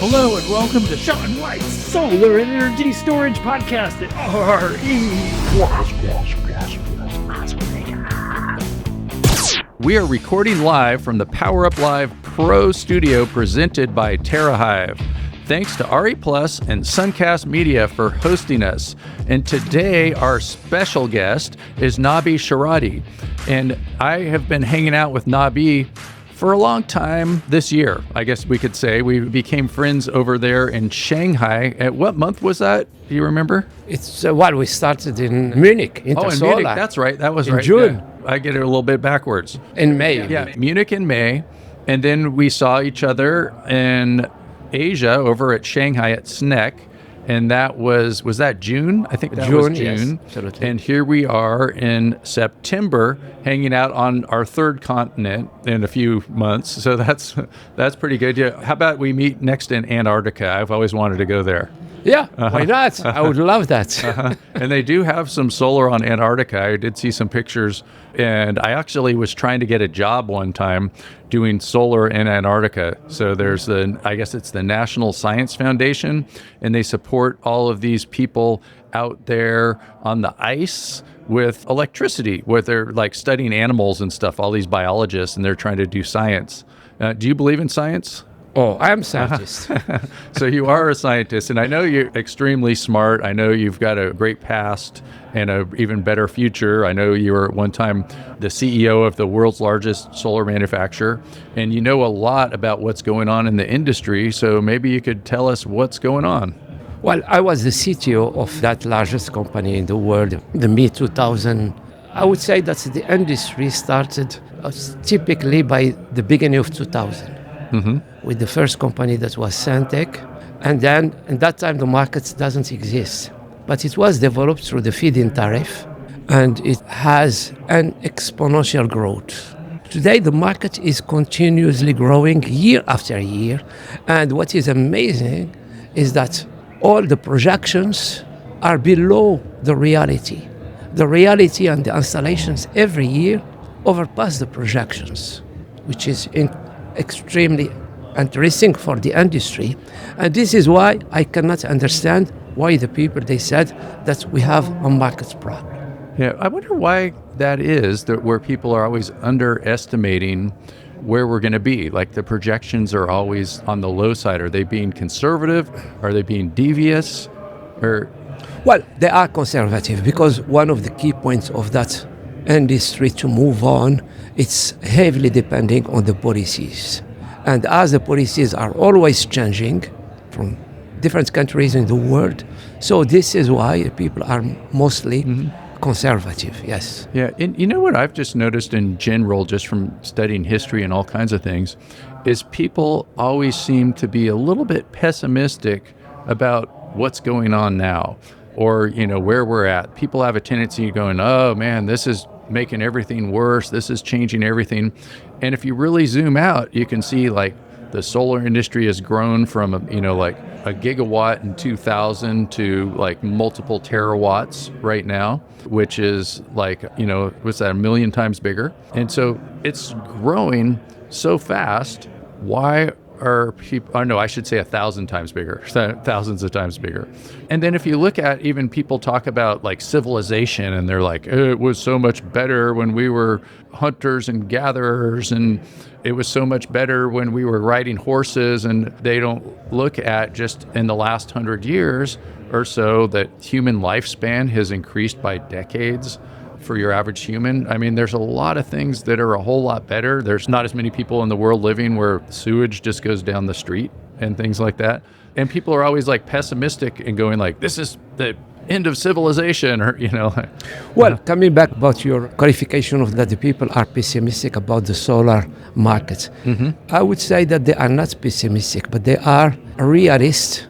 Hello and welcome to Sean White's Solar and Energy Storage Podcast at RE. We are recording live from the Power Up Live Pro Studio presented by TerraHive. Thanks to RE Plus and Suncast Media for hosting us. And today our special guest is Nabih Cherradi. And I have been hanging out with Nabih for a long time this year, I guess we could say. We became friends over there in Shanghai. At what month was that? Do you remember? It's we started in Munich. In Munich, that's right. That was in right. June. Yeah. I get it a little bit backwards. In May. Yeah, Munich in May. And then we saw each other in Asia over at Shanghai at SNEC. And that was that June? I think that was June. Yes, absolutely. And here we are in September, hanging out on our third continent in a few months. So that's pretty good. Yeah. How about we meet next in Antarctica? I've always wanted to go there. Yeah, why not? I would love that. And they do have some solar on Antarctica. I did see some pictures, and I actually was trying to get a job one time doing solar in Antarctica. So there's I guess it's the National Science Foundation, and they support all of these people out there on the ice with electricity, where they're like studying animals and stuff, all these biologists, and they're trying to do science. Do you believe in science? Oh, I am a scientist. So you are a scientist, and I know you're extremely smart. I know you've got a great past and an even better future. I know you were at one time the CEO of the world's largest solar manufacturer, and you know a lot about what's going on in the industry. So maybe you could tell us what's going on. Well, I was the CTO of that largest company in the world, the mid-2000. I would say that the industry started typically by the beginning of 2000. Mm-hmm. With the first company that was Santec, and then at that time the market doesn't exist, but it was developed through the feed-in tariff, and it has an exponential growth. Today the market is continuously growing year after year, and what is amazing is that all the projections are below the reality. The reality and the installations every year overpass the projections, which is extremely interesting for the industry. And this is why I cannot understand why the people, they said that we have a market problem. Yeah, I wonder why that is, that where people are always underestimating where we're going to be. Like the projections are always on the low side. Are they being conservative? Are they being devious? Or well, they are conservative because one of the key points of that industry to move on, it's heavily depending on the policies. And as the policies are always changing from different countries in the world, so this is why people are mostly conservative, yes. Yeah, and you know what I've just noticed in general, just from studying history and all kinds of things, is people always seem to be a little bit pessimistic about what's going on now, or, you know, where we're at. People have a tendency going, oh man, this is making everything worse. This is changing everything. And if you really zoom out, you can see like the solar industry has grown from, like a gigawatt in 2000 to like multiple terawatts right now, which is like, what's that, 1 million times bigger? And so it's growing so fast. Why are people, I should say 1,000 times bigger, thousands of times bigger. And then if you look at, even people talk about like civilization, and they're like, it was so much better when we were hunters and gatherers, and it was so much better when we were riding horses. And they don't look at just in the last 100 years or so that human lifespan has increased by decades. For your average human. I mean, there's a lot of things that are a whole lot better. There's not as many people in the world living where sewage just goes down the street and things like that. And people are always like pessimistic and going like, this is the end of civilization, or, Well, coming back about your qualification of that the people are pessimistic about the solar market. Mm-hmm. I would say that they are not pessimistic, but they are realist,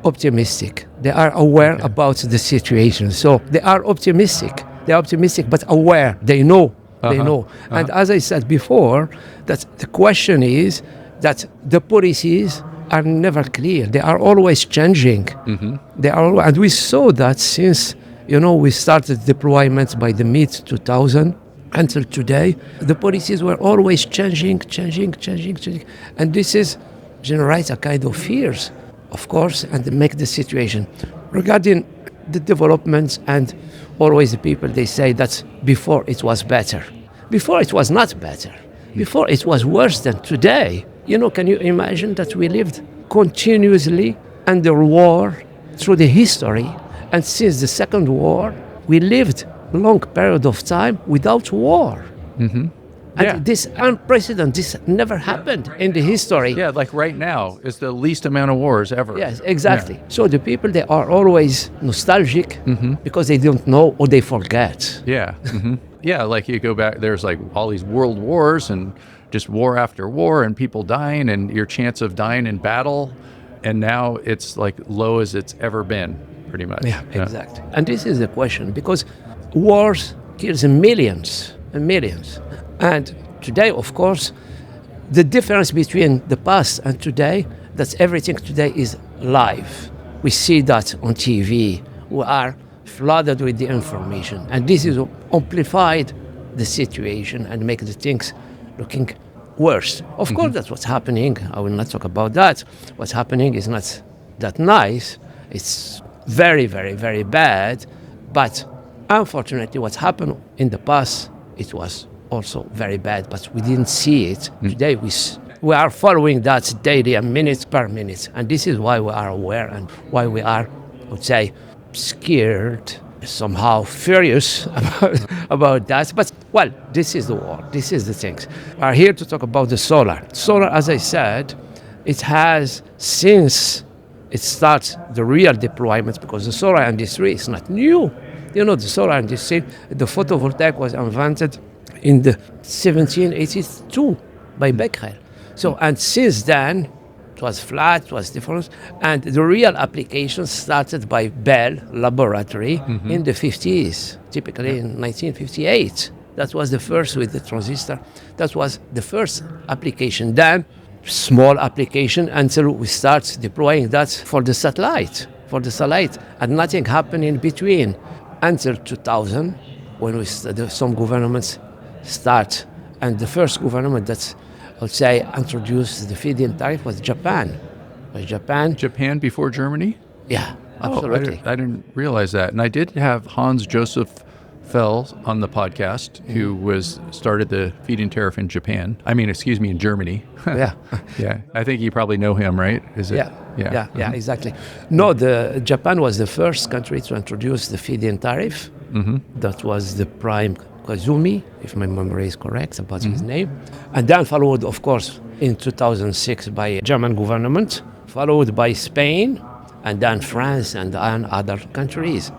optimistic. They are aware about the situation. So they are optimistic. They're optimistic, but aware. They know. They know. And as I said before, that the question is that the policies are never clear. They are always changing. And we saw that since, we started deployments by the mid-2000 until today. The policies were always changing. And this is generate a kind of fears, of course, and make the situation. Regarding the developments, and always the people, they say that before it was better. Before it was not better. Before it was worse than today. Can you imagine that we lived continuously under war through the history, and since the Second War, we lived a long period of time without war. Mm-hmm. And this unprecedented, this never happened in the history. Yeah, like right now is the least amount of wars ever. Yes, exactly. Yeah. So the people, they are always nostalgic because they don't know or they forget. Yeah. Mm-hmm. Yeah, like you go back, there's like all these world wars and just war after war and people dying and your chance of dying in battle. And now it's like low as it's ever been, pretty much. Yeah, exactly. And this is the question, because wars kills millions and millions. And today, of course, the difference between the past and today, that everything today is live. We see that on TV. We are flooded with the information. And this is amplified the situation and make the things looking worse. Of course, that's what's happening. I will not talk about that. What's happening is not that nice. It's very, very, very bad. But unfortunately, what happened in the past, it was also very bad, but we didn't see it. Today we are following that daily and minute per minute, and this is why we are aware and why we are, I would say, scared, somehow furious about that. But well, this is the war, this is the things. We are here to talk about the solar. Solar, as I said, it has, since it starts the real deployment, because the solar industry is not new. The solar industry, the photovoltaic was invented in the 1782 by Becquerel. So, and since then, it was flat, it was different, and the real application started by Bell Laboratory in the 50s, typically in 1958. That was the first with the transistor. That was the first application. Then, small application until we start deploying that for the satellite, and nothing happened in between until 2000, when some governments start, and the first government that, I would say, introduced the feed-in tariff was Japan. Japan before Germany? Yeah, absolutely. I didn't realize that. And I did have Hans Joseph Fell on the podcast, who started the feed-in tariff in Japan. In Germany. Yeah. Yeah. I think you probably know him, right? Is it? Yeah, exactly. No, Japan was the first country to introduce the feed-in tariff. That was the prime Koizumi, if my memory is correct about his name. And then followed, of course, in 2006 by German government, followed by Spain, and then France and other countries.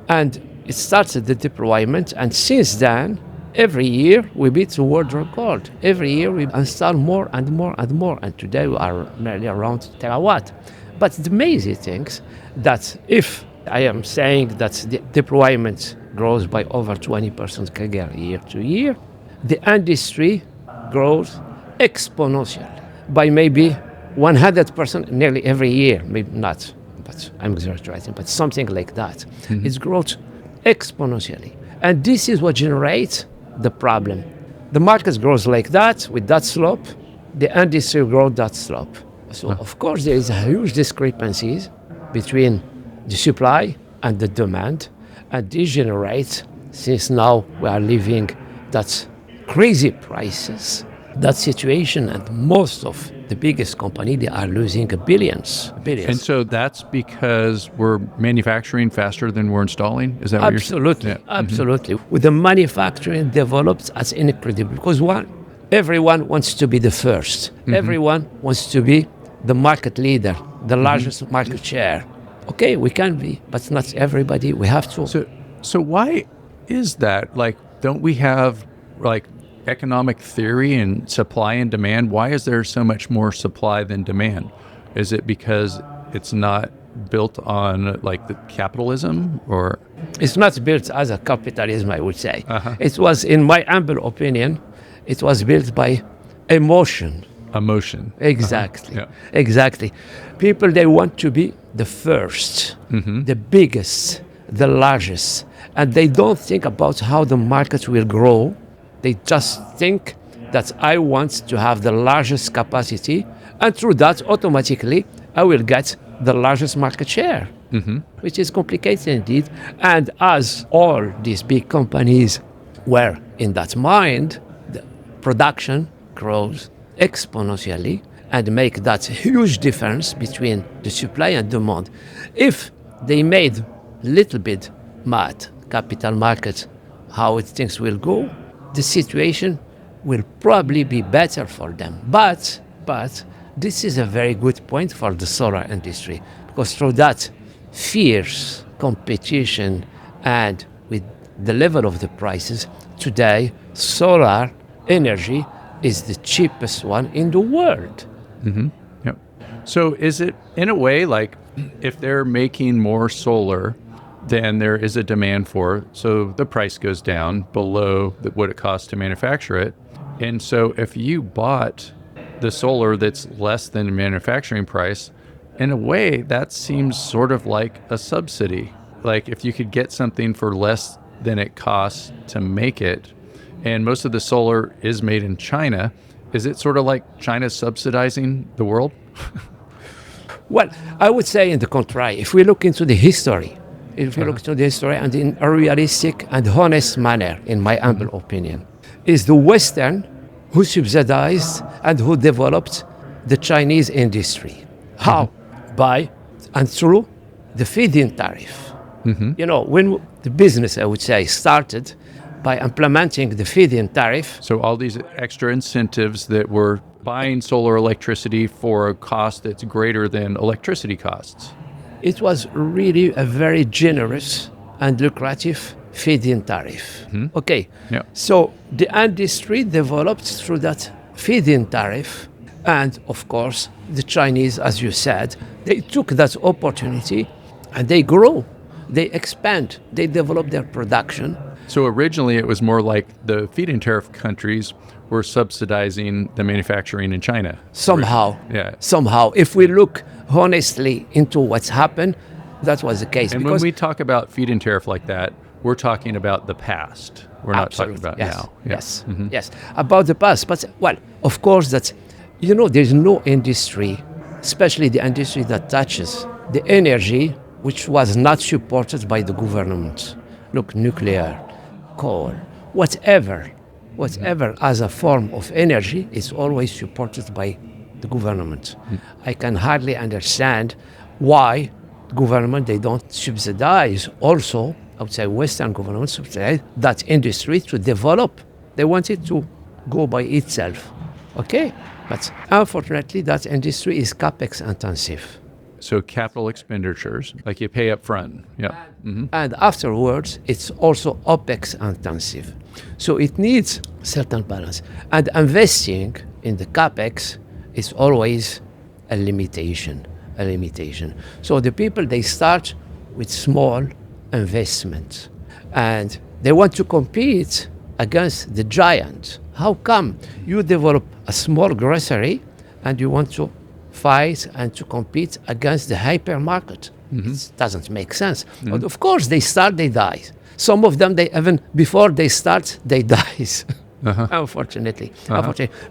And it started the deployment, and since then, every year we beat the world record. Every year we install more and more and more, and today we are nearly around terawatt. But the amazing thing is that if I am saying that the deployment grows by over 20% CAGR year to year, the industry grows exponentially by maybe 100% nearly every year. Maybe not, but I'm exaggerating, but something like that. It's growth exponentially. And this is what generates the problem. The market grows like that, with that slope. The industry grows that slope. So, of course, there is a huge discrepancies between the supply and the demand. And this generates, since now we are living that crazy prices, that situation, and most of the biggest company, they are losing billions. And so that's because we're manufacturing faster than we're installing? Is that what you're saying? Absolutely. With the manufacturing develops as incredible, because everyone wants to be the first. Everyone wants to be the market leader, the largest market share. Okay, we can be, but not everybody. We have to. So why is that? Like, don't we have economic theory and supply and demand? Why is there so much more supply than demand? Is it because it's not built on the capitalism, or? It's not built as a capitalism, I would say. It was, in my humble opinion, it was built by emotion. Emotion. Exactly. Exactly. People, they want to be the first, the biggest, the largest, and they don't think about how the market will grow. They just think that I want to have the largest capacity And through that, automatically, I will get the largest market share, which is complicated indeed. And as all these big companies were in that mind, the production grows exponentially and make that huge difference between the supply and demand. If they made little bit math, capital market, how things will go, the situation will probably be better for them. But this is a very good point for the solar industry, because through that fierce competition and with the level of the prices, today solar energy is the cheapest one in the world. Yep. So is it, in a way, like if they're making more solar than there is a demand for, so the price goes down below what it costs to manufacture it. And so if you bought the solar that's less than the manufacturing price, in a way, that seems sort of like a subsidy. Like if you could get something for less than it costs to make it, and most of the solar is made in China, is it sort of like China subsidizing the world? Well, I would say in the contrary. If we look into the history, and in a realistic and honest manner, in my humble opinion, is the Western who subsidized and who developed the Chinese industry. How? By and through the feed-in tariff. You know, when the business, I would say, started by implementing the feed-in tariff. So all these extra incentives that were buying solar electricity for a cost that's greater than electricity costs. It was really a very generous and lucrative feed-in tariff. Okay, Yeah. so the industry developed through that feed-in tariff, and of course the Chinese, as you said, they took that opportunity and they grow, they expand, they develop their production. So originally it was more like the feed-in tariff countries were subsidizing the manufacturing in China. Somehow, Yeah. somehow, if we look honestly into what's happened, that was the case. And when we talk about feed-in tariff like that, we're talking about the past. We're not talking about yes, now. Yeah. Yes, yes, about the past. But, well, of course, that, you know, there's no industry, especially the industry that touches the energy, which was not supported by the government. Look, nuclear, coal, whatever as a form of energy is always supported by the government. I can hardly understand why government, they don't subsidize also, I would say Western governments subsidize that industry to develop. They want it to go by itself. Okay? But unfortunately, that industry is capex intensive. So capital expenditures, like you pay up front. Yeah. And afterwards, it's also OPEX intensive. So it needs certain balance. And investing in the CAPEX is always a limitation. So the people, they start with small investments. And they want to compete against the giant. How come you develop a small grocery and you want to fight and to compete against the hypermarket? It doesn't make sense. But of course, they start, they die. Some of them, they even before they start, they die. Unfortunately,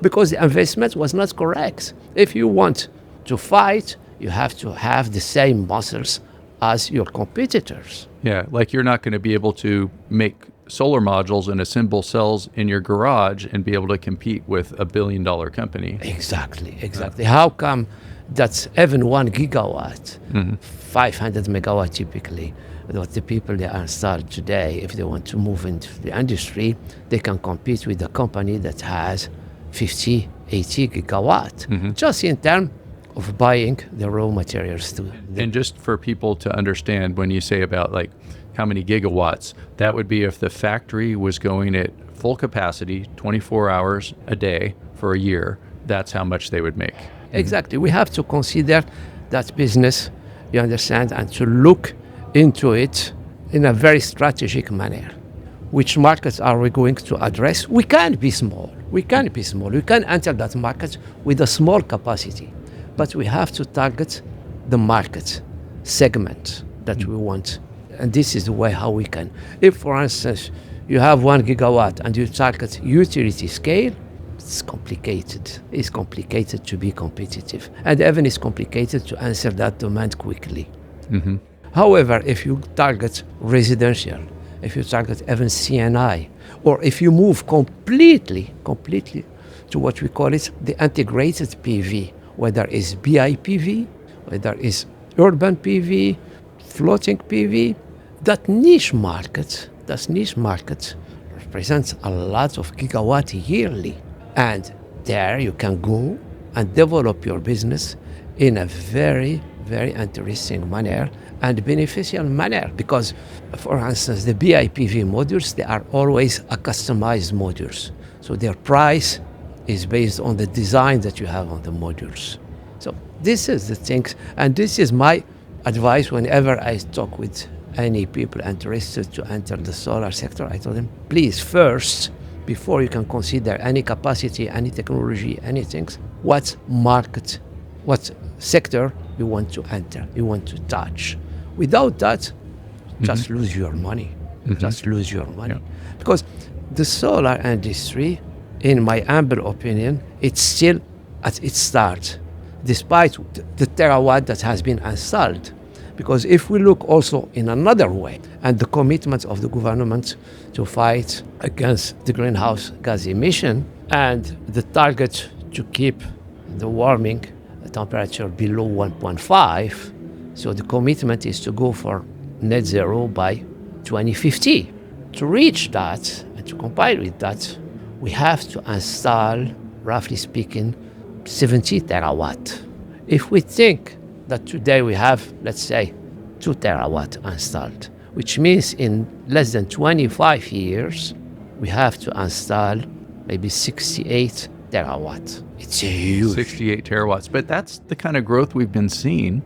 because the investment was not correct. If you want to fight, you have to have the same muscles as your competitors. Yeah, like you're not going to be able to make solar modules and assemble cells in your garage and be able to compete with $1 billion company. Exactly. How come that's even 1 gigawatt, 500 megawatt typically, what the people they are installed today, if they want to move into the industry, they can compete with a company that has 50, 80 gigawatt, just in terms of buying the raw materials too. And just for people to understand, when you say about like how many gigawatts, that would be if the factory was going at full capacity, 24 hours a day for a year, that's how much they would make. Exactly. We have to consider that business, you understand, and to look into it in a very strategic manner. Which markets are we going to address? We can't be small. We can enter that market with a small capacity. But we have to target the market segment that we want. And this is the way how we can. If, for instance, you have 1 gigawatt and you target utility scale, it's complicated. It's complicated to be competitive. And even it's complicated to answer that demand quickly. Mm-hmm. However, if you target residential, if you target even CNI, or if you move completely to what we call it the integrated PV, whether it's BIPV, whether it's urban PV, floating PV, that niche market represents a lot of gigawatt yearly. And there you can go and develop your business in a very, very interesting manner and beneficial manner, because, for instance, the BIPV modules, they are always a customized modules. So their price is based on the design that you have on the modules. So this is the things, and this is my advice whenever I talk with any people interested to enter the solar sector. I tell them, please, first, before you can consider any capacity, any technology, anything, what market, what sector you want to enter, you want to touch. Without that, just lose your money. Just lose your money. Yeah. Because the solar industry, in my humble opinion, it's still at its start, despite the terawatt that has been installed. Because if we look also in another way, and the commitment of the government to fight against the greenhouse gas emission, and the target to keep the warming temperature below 1.5, so the commitment is to go for net zero by 2050. To reach that and to comply with that, we have to install, roughly speaking, 70 terawatt. If we think that today we have, let's say, 2 terawatt installed, which means in less than 25 years, we have to install maybe 68 terawatt. It's huge. 68 terawatts. But that's the kind of growth we've been seeing.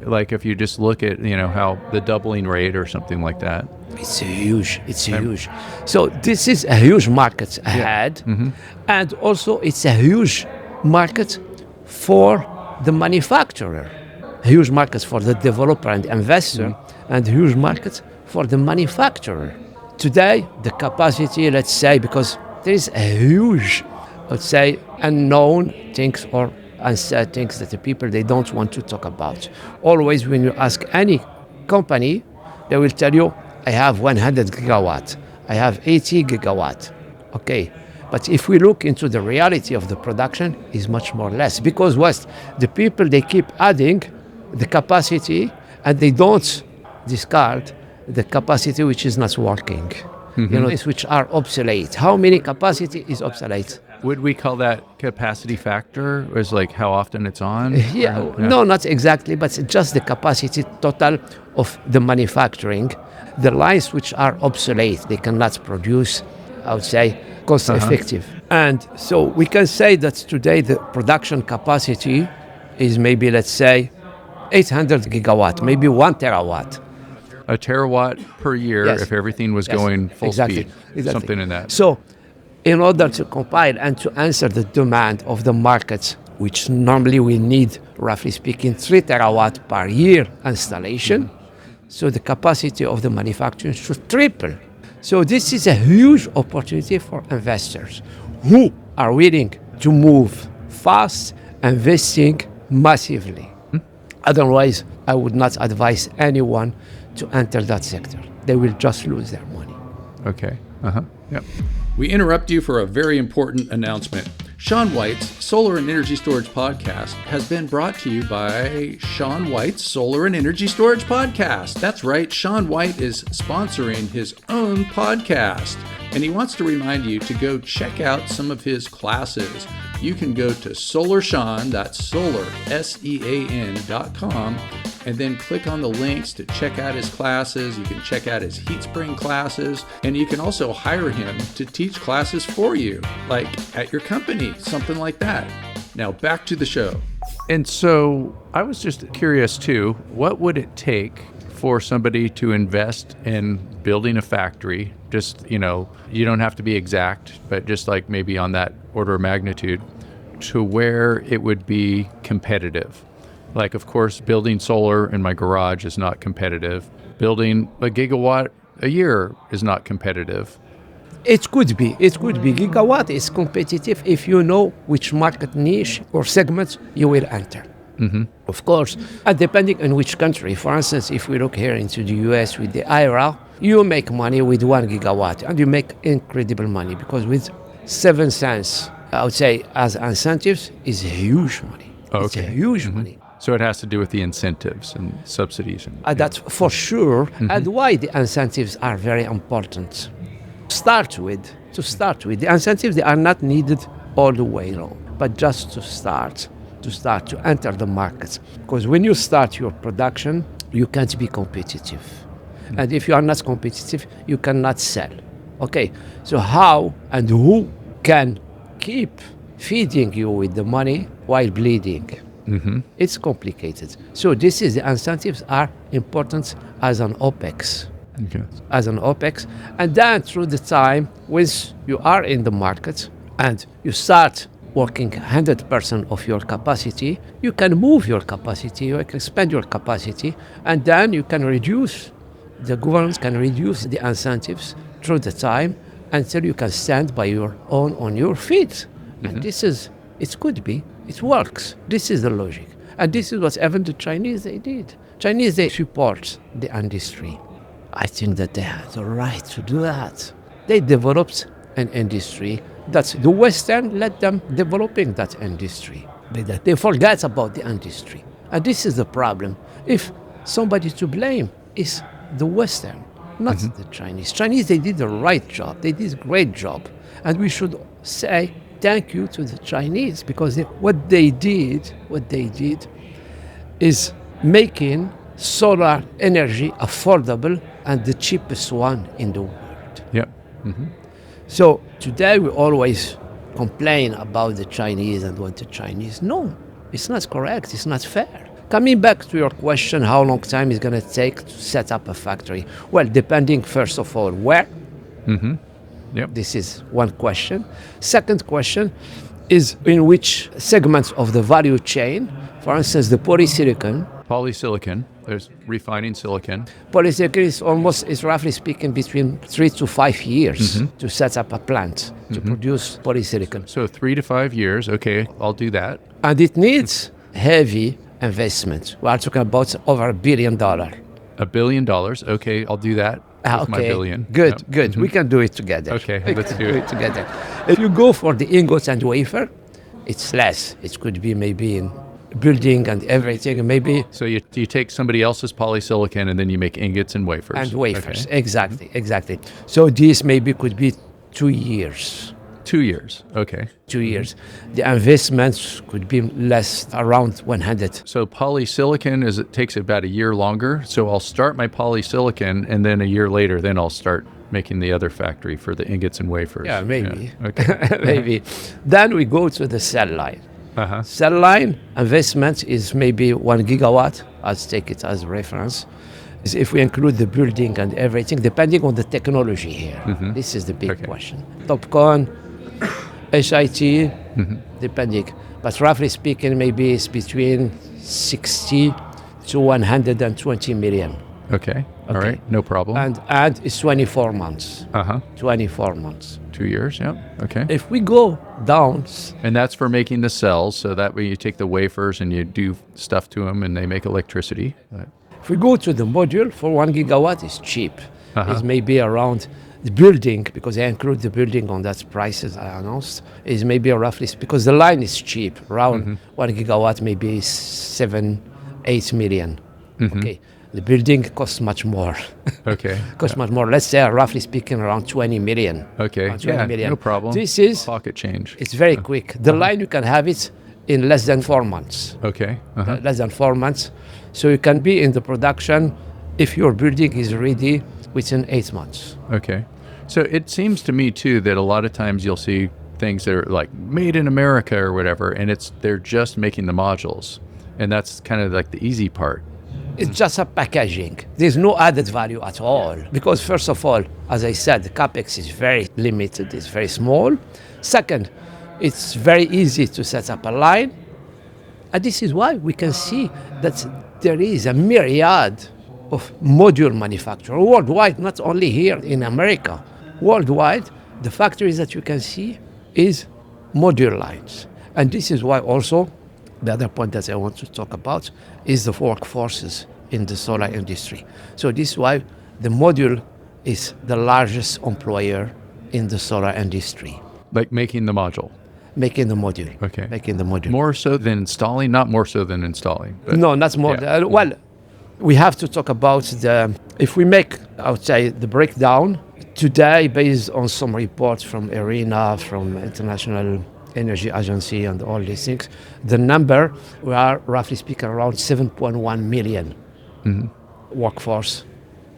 Like if you just look at, how the doubling rate or something like that. It's huge. So this is a huge market ahead. Yeah. Mm-hmm. And also it's a huge market for the manufacturer, a huge market for the developer and investor, and a huge market for the manufacturer. Today, the capacity, let's say, because there is a huge, let's say, unknown things or unsaid things that the people, they don't want to talk about. Always when you ask any company, they will tell you, I have 100 gigawatt, I have 80 gigawatt. Okay, but if we look into the reality of the production, is much more less, because the people, they keep adding the capacity and they don't discard the capacity which is not working, which are obsolete. How many capacity is obsolete? Would we call that capacity factor, or is like how often it's on? No, not exactly, but just the capacity total of the manufacturing. The lines which are obsolete, they cannot produce, I would say, cost effective. And so we can say that today the production capacity is maybe, let's say, 800 gigawatt, maybe 1 terawatt. A terawatt per year, Yes. if everything was going full speed, something in that. So in order to compile and to answer the demand of the markets, which normally we need, roughly speaking, 3 terawatt per year installation, so the capacity of the manufacturing should triple. So this is a huge opportunity for investors who are willing to move fast, investing massively. Otherwise, I would not advise anyone to enter that sector. They will just lose their money. Okay. Yep. We interrupt you for a very important announcement. Sean White's Solar and Energy Storage Podcast has been brought to you by Sean White's Solar and Energy Storage Podcast. That's right, Sean White is sponsoring his own podcast, and he wants to remind you to go check out some of his classes. You can go to SolarSEAN, that's Solar, SEAN.com, and then click on the links to check out his classes. You can check out his heat spring classes, and you can also hire him to teach classes for you, like at your company, something like that. Now back to the show. And so I was just curious too, what would it take for somebody to invest in building a factory? Just, you don't have to be exact, but just like maybe on that order of magnitude, to where it would be competitive. Like, of course, building solar in my garage is not competitive. Building a gigawatt a year is not competitive. It could be. It could be. Gigawatt is competitive if you know which market niche or segment you will enter. Of course, and depending on which country. For instance, if we look here into the US with the IRA, you make money with 1 gigawatt and you make incredible money because with 7 cents, I would say, as incentives is huge money. It's a huge money. So it has to do with the incentives and subsidies. That's for sure. And why the incentives are very important. To start with, the incentives, they are not needed all the way long, but just to start to enter the markets. Because when you start your production, you can't be competitive. And if you are not competitive, you cannot sell. Okay, so how and who can keep feeding you with the money while bleeding? It's complicated. So this is the incentives are important as an OPEX. Okay. As an OPEX. And then through the time, once you are in the market and you start working 100% of your capacity, you can move your capacity, you can expand your capacity, and then you can reduce, the government can reduce the incentives through the time until you can stand by your own on your feet. And this is, it could be, it works. This is the logic. And this is what even the Chinese, they did. Chinese, they support the industry. I think that they had the right to do that. They developed an industry that the Western let them developing that industry. But they forget about the industry. And this is the problem. If somebody to blame is the Western, not the Chinese. Chinese, they did the right job. They did a great job. And we should say thank you to the Chinese because what they did is making solar energy affordable and the cheapest one in the world. Yep. So today we always complain about the Chinese and what the Chinese. No, it's not correct. It's not fair. Coming back to your question, how long time is going to take to set up a factory? Well, depending first of all where. Yep. This is one question. Second question is in which segments of the value chain. For instance, the Polysilicon, there's refining silicon. Polysilicon is roughly speaking between 3 to 5 years to set up a plant to produce polysilicon. So 3 to 5 years, okay, I'll do that. And it needs heavy investment. We are talking about over $1 billion. $1 billion, okay, I'll do that with my billion. Good, good. We can do it together. Okay, let's do it together. If you go for the ingots and wafer, it's less. It could be maybe in building and everything, maybe. So you take somebody else's polysilicon and then you make ingots and wafers. And wafers, okay. Exactly. So this maybe could be 2 years. 2 years, okay. 2 years. The investments could be less, around 100. So polysilicon it takes about a year longer. So I'll start my polysilicon and then a year later, then I'll start making the other factory for the ingots and wafers. Yeah, maybe. Yeah. Okay. Maybe. Then we go to the cell line. Cell line investment is maybe 1 gigawatt. I'll take it as reference. If we include the building and everything, depending on the technology here. This is the big question. TOPCon, HIT, depending. But roughly speaking, maybe it's between 60 to 120 million. Okay. All right. No problem. And it's 24 months. 24 months. 2 years, yeah. Okay. If we go down. And that's for making the cells. So that way you take the wafers and you do stuff to them and they make electricity. If we go to the module for 1 gigawatt, it's cheap. It's maybe around the building, because I include the building on that prices I announced, is maybe roughly, because the line is cheap, around 1 gigawatt, maybe 7-8 million. Okay. The building costs much more. Okay. Costs much more. Let's say, roughly speaking, around 20 million. Okay. 20 million. No problem. This is pocket change. It's very quick. The line, you can have it in less than 4 months. Okay. Less than 4 months. So you can be in the production if your building is ready within 8 months. Okay. So it seems to me too that a lot of times you'll see things that are like made in America or whatever, and they're just making the modules, and that's kind of like the easy part. It's just a packaging. There's no added value at all. Because first of all, as I said, the capex is very limited, it's very small. Second, it's very easy to set up a line. And this is why we can see that there is a myriad of module manufacturers worldwide, not only here in America. Worldwide, The factories that you can see is module lines. And this is why also the other point that I want to talk about is the workforces in the solar industry. So this is why the module is the largest employer in the solar industry. Like making the module. Making the module. Okay. Making the module. More so than installing? Not more so than installing. But No, not more. yeah. Well, we have to talk about if we make, I would say, the breakdown today based on some reports from IRENA, from International Energy Agency and all these things, the number, we are roughly speaking around 7.1 million workforce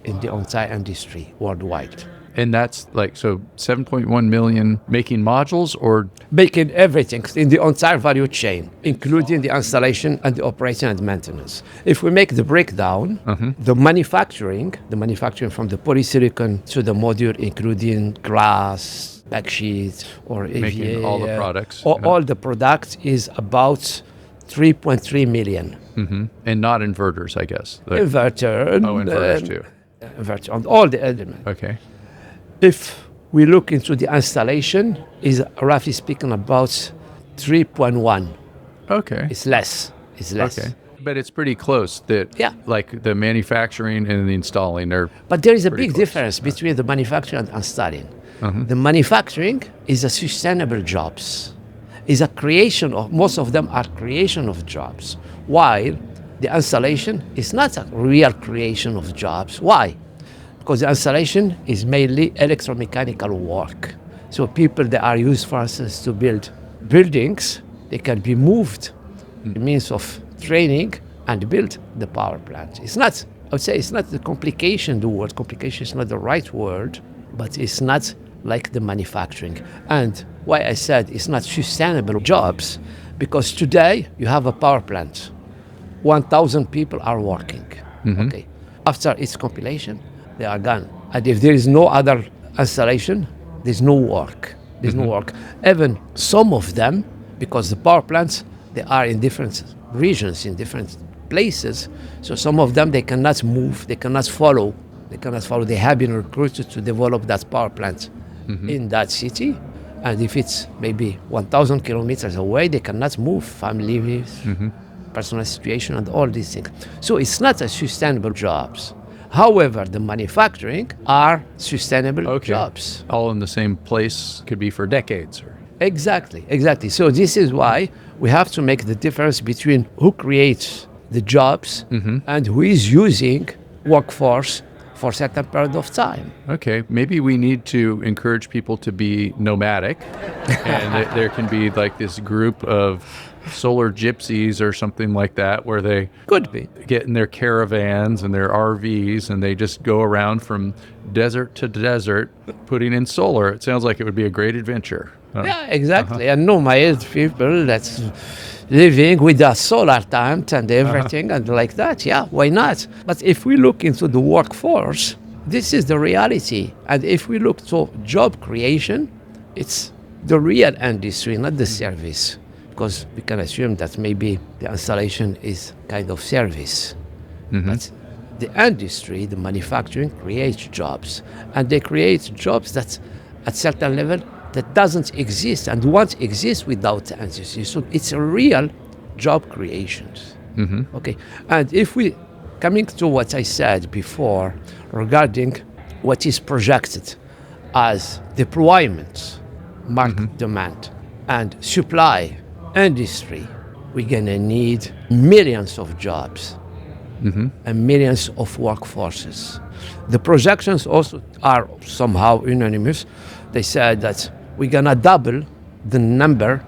in the entire industry worldwide. And that's like, so 7.1 million making modules or? Making everything in the entire value chain, including the installation and the operation and maintenance. If we make the breakdown, the manufacturing from the polysilicon to the module, including glass, backsheet, or Making EVA, all the products. all the products is about 3.3 million. And not inverters, I guess. Inverter. Inverters too. Inverter on all the elements. Okay. If we look into the installation, is roughly speaking about 3.1. Okay. It's less. It's less. Okay. But it's pretty close that Yeah. like the manufacturing and the installing are. But there is a Pretty big close. difference between the manufacturing and installing. The manufacturing is a sustainable jobs. Is a creation of, most of them are creation of jobs. While the installation is not a real creation of jobs. Why? Because the installation is mainly electromechanical work. So people that are used, for instance, to build buildings, they can be moved in means of training and build the power plant. It's not, I would say it's not the complication, the word complication is not the right word, but it's not like the manufacturing. And why I said it's not sustainable jobs, because today you have a power plant. 1,000 people are working. Okay. After its compilation, they are gone. And if there is no other installation, there's no work. There's no work. Even some of them, because the power plants, they are in different regions, in different places. So some of them, they cannot move, they cannot follow. They have been recruited to develop that power plant in that city. And if it's maybe 1,000 kilometers away, they cannot move, family, personal situation, and all these things. So it's not a sustainable jobs. However, the manufacturing are sustainable jobs. All in the same place, could be for decades. Or... Exactly. So this is why we have to make the difference between who creates the jobs and who is using workforce for a certain period of time. Okay, maybe we need to encourage people to be nomadic, and there can be like this group of solar gypsies or something like that, where they Could be. get in their caravans and their RVs, and they just go around from desert to desert putting in solar. It sounds like it would be a great adventure. Yeah, exactly. And nomad people that's living with a solar tent and everything and like that. Yeah, why not? But if we look into the workforce, this is the reality. And if we look to job creation, it's the real industry, not the service. Because we can assume that maybe the installation is kind of service. But the industry, the manufacturing, creates jobs. And they create jobs that at certain level that doesn't exist and won't exist without the industry. So it's a real job creation. Okay. And if we, coming to what I said before regarding what is projected as deployment, market demand, and supply industry, we're gonna need millions of jobs and millions of workforces. The projections also are somehow unanimous. They said that we're gonna double the number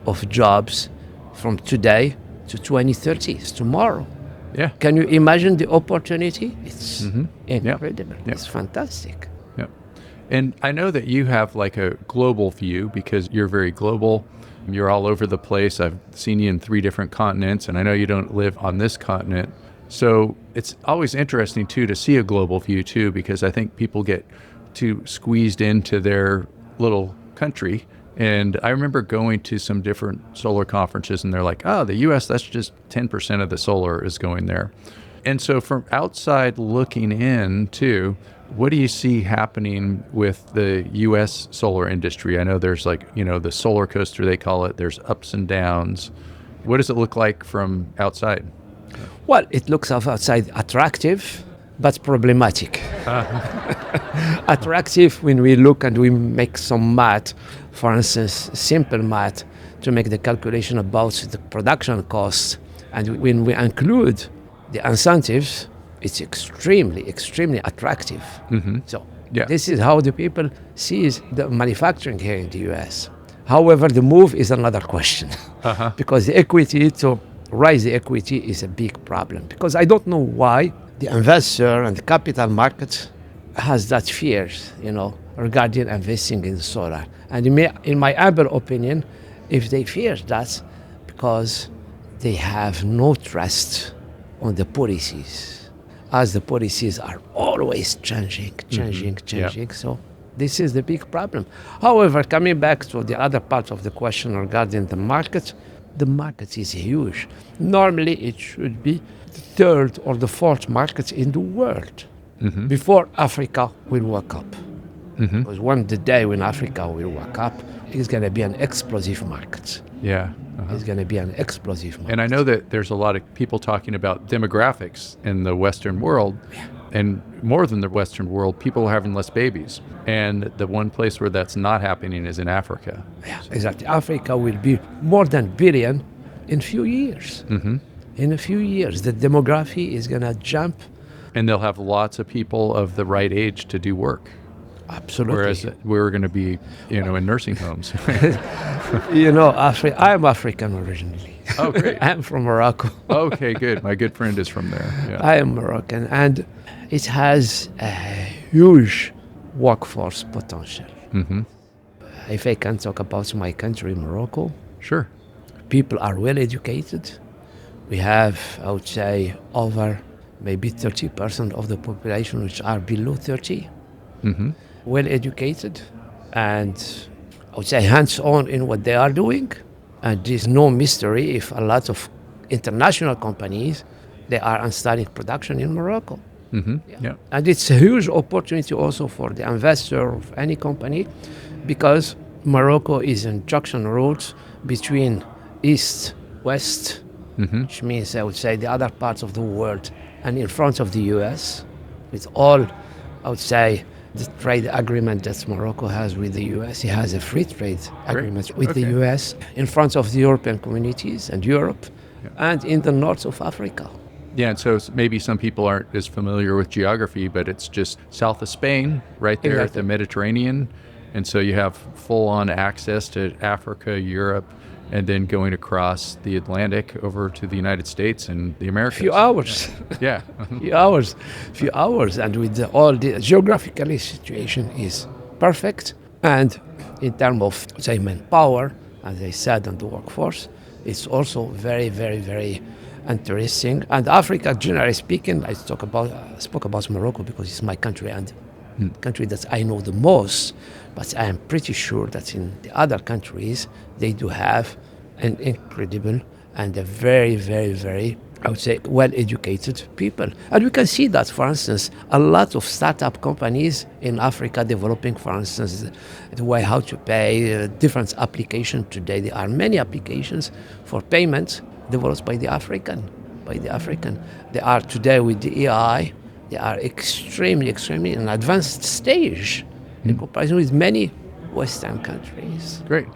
of jobs from today to 2030. It's tomorrow. Yeah. Can you imagine the opportunity? It's incredible. Yeah. It's fantastic. Yeah. And I know that you have like a global view because you're very global. You're all over the place. I've seen you in 3 different continents, and I know you don't live on this continent. So it's always interesting too to see a global view too, because I think people get too squeezed into their little country. And I remember going to some different solar conferences, and they're like, oh, the US, that's just 10% of the solar is going there. And so from outside looking in too, what do you see happening with the U.S. solar industry? I know there's the solar coaster, they call it. There's ups and downs. What does it look like from outside? Well, it looks outside attractive, but problematic. Attractive when we look and we make some math, for instance, simple math, to make the calculation about the production costs. And when we include the incentives, it's extremely, extremely attractive. Mm-hmm. So Yeah. this is how the people see the manufacturing here in the US. However, the move is another question. Because the equity, to raise the equity is a big problem. Because I don't know why the investor and the capital market has that fear, regarding investing in solar. And in my humble opinion, if they fear that, because they have no trust on the policies, as the policies are always changing. Yeah. So this is the big problem. However, coming back to the other part of the question regarding the market is huge. Normally, it should be the third or the fourth market in the world before Africa will wake up. Because the day when Africa will wake up, it's going to be an explosive market. Yeah. It's going to be an explosive market. And I know that there's a lot of people talking about demographics in the Western world. And more than the Western world, people are having less babies. And the one place where that's not happening is in Africa. Yeah, exactly. Africa will be more than billion in few years. In a few years, the demography is going to jump. And they'll have lots of people of the right age to do work. Absolutely. Whereas we're going to be, in nursing homes. I'm African originally. Oh, great. I'm from Morocco. Okay, good. My good friend is from there. Yeah. I am Moroccan, and it has a huge workforce potential. If I can talk about my country, Morocco, Sure. people are well educated. We have, I would say, over maybe 30% of the population which are below 30. Well educated, and I would say hands-on in what they are doing. And there's no mystery if a lot of international companies, they are installing production in Morocco. Yeah. And it's a huge opportunity also for the investor of any company, because Morocco is in junction roads between east, west, which means I would say the other parts of the world, and in front of the US, with all, I would say, the trade agreement that Morocco has with the US. It has a free trade agreement with the US in front of the European communities and Europe, and in the north of Africa. Yeah, and so maybe some people aren't as familiar with geography, but it's just south of Spain, right there at the Mediterranean. And so you have full-on access to Africa, Europe, and then going across the Atlantic over to the United States and the Americas. Few hours. Yeah. Few hours. And with all the geographically situation is perfect. And in terms of, say, manpower, as I said, and the workforce, it's also very, very, very interesting. And Africa, generally speaking, I spoke about Morocco because it's my country and country that I know the most, but I am pretty sure that in the other countries, they do have an incredible and a very, very, very, I would say, well-educated people. And we can see that, for instance, a lot of startup companies in Africa developing, for instance, the way how to pay, different applications today. There are many applications for payment developed by the African. They are today with the AI, they are extremely, extremely in an advanced stage in comparison with many Western countries. Great.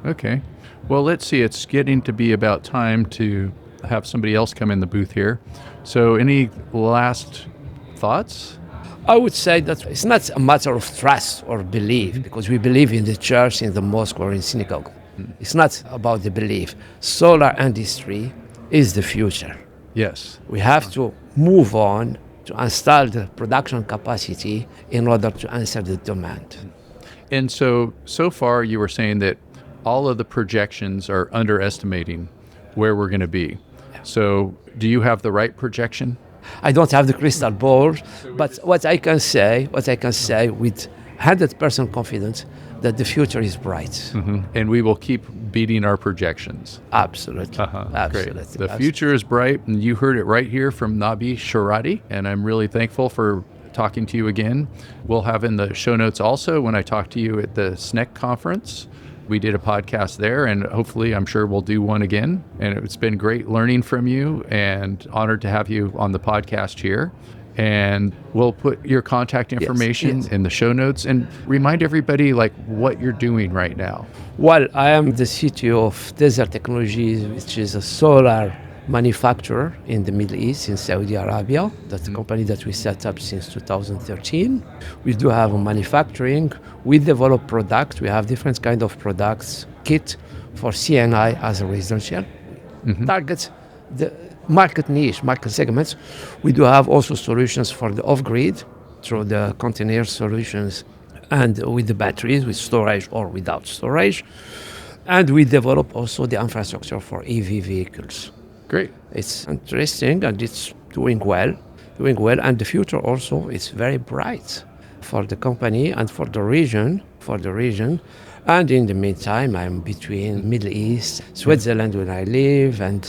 Okay. Well, let's see. It's getting to be about time to have somebody else come in the booth here. So any last thoughts? I would say that it's not a matter of trust or belief, because we believe in the church, in the mosque, or in synagogue. It's not about the belief. Solar industry is the future. Yes. We have to move on to install the production capacity in order to answer the demand. And so far you were saying that all of the projections are underestimating where we're going to be. So do you have the right projection? I don't have the crystal ball, but what I can say with 100% confidence, that the future is bright. And we will keep beating our projections. Absolutely. Absolutely. Great. The future is bright, and you heard it right here from Nabih Cherradi, and I'm really thankful for talking to you again. We'll have in the show notes also when I talked to you at the SNEC conference. We did a podcast there, and hopefully I'm sure we'll do one again. And it's been great learning from you, and honored to have you on the podcast here. And we'll put your contact information in the show notes, and remind everybody like what you're doing right now. Well, I am the CTO of Desert Technologies, which is a solar manufacturer in the Middle East, in Saudi Arabia. That's a company that we set up since 2013. We do have a manufacturing. We develop products. We have different kind of products, kit for CNI as a residential. Targets the market niche, market segments. We do have also solutions for the off-grid through the container solutions and with the batteries, with storage or without storage. And we develop also the infrastructure for EV vehicles. Great. It's interesting and it's doing well. And the future also is very bright for the company and for the region. And in the meantime, I'm between Middle East, Switzerland where I live, and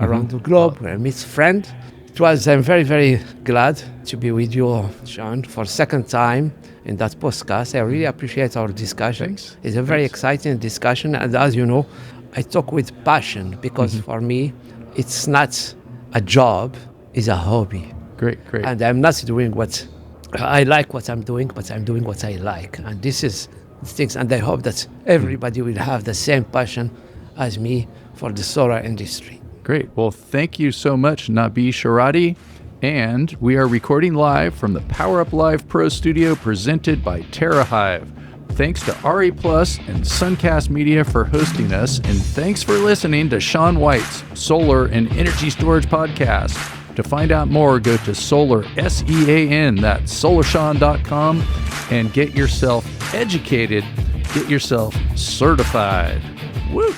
around the globe where I meet friends. I'm very, very glad to be with you, Sean, for a second time in that podcast. I really appreciate our discussion. Thanks. It's a very exciting discussion. And as you know, I talk with passion because for me, it's not a job, it's a hobby. Great. And I'm not doing what I like what I'm doing, but I'm doing what I like. And this is things, and I hope that everybody will have the same passion as me for the solar industry. Great. Well, thank you so much, Nabih Cherradi. And we are recording live from the Power Up Live Pro Studio presented by TerraHive. Thanks to RE Plus and Suncast Media for hosting us. And thanks for listening to Sean White's Solar and Energy Storage Podcast. To find out more, go to SolarSEAN, that's SolarSEAN.com, and get yourself educated, get yourself certified. Woo!